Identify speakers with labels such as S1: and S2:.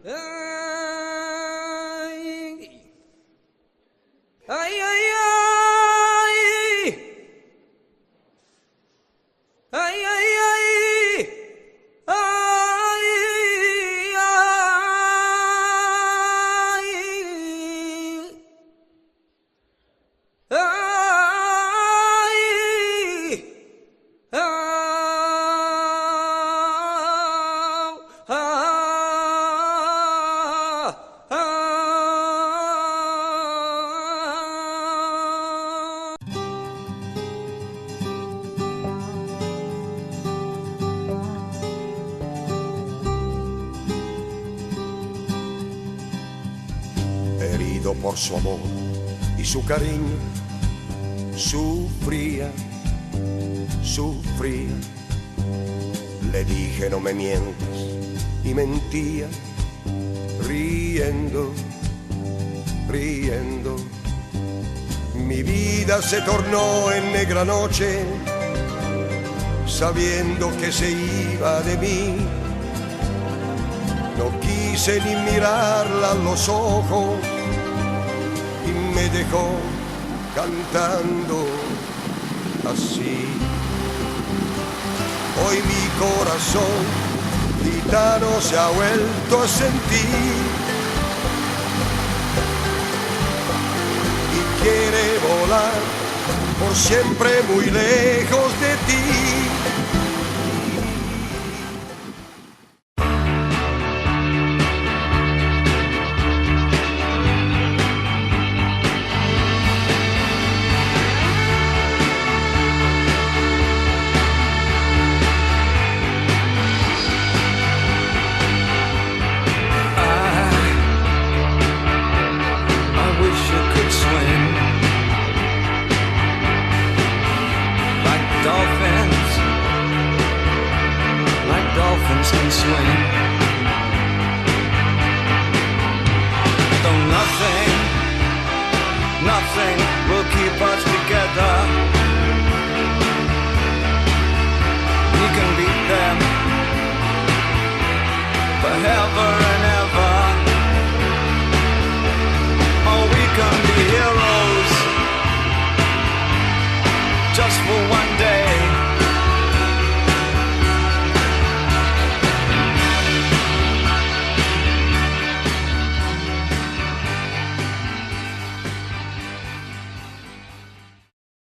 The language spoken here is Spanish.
S1: Ay, ay, ay. Ay, ay, ay. Ay, ay. Ay,
S2: herido por su amor y su cariño, sufría. Le dije no me mientes y mentía, riendo. Mi vida se tornó en negra noche, sabiendo que se iba de mí. No quise ni mirarla a los ojos y me dejó cantando así. Hoy mi corazón gitano se ha vuelto a sentir y quiere volar por siempre muy lejos de ti.
S1: Dolphins can swim. Though nothing will keep us together. We can beat them forever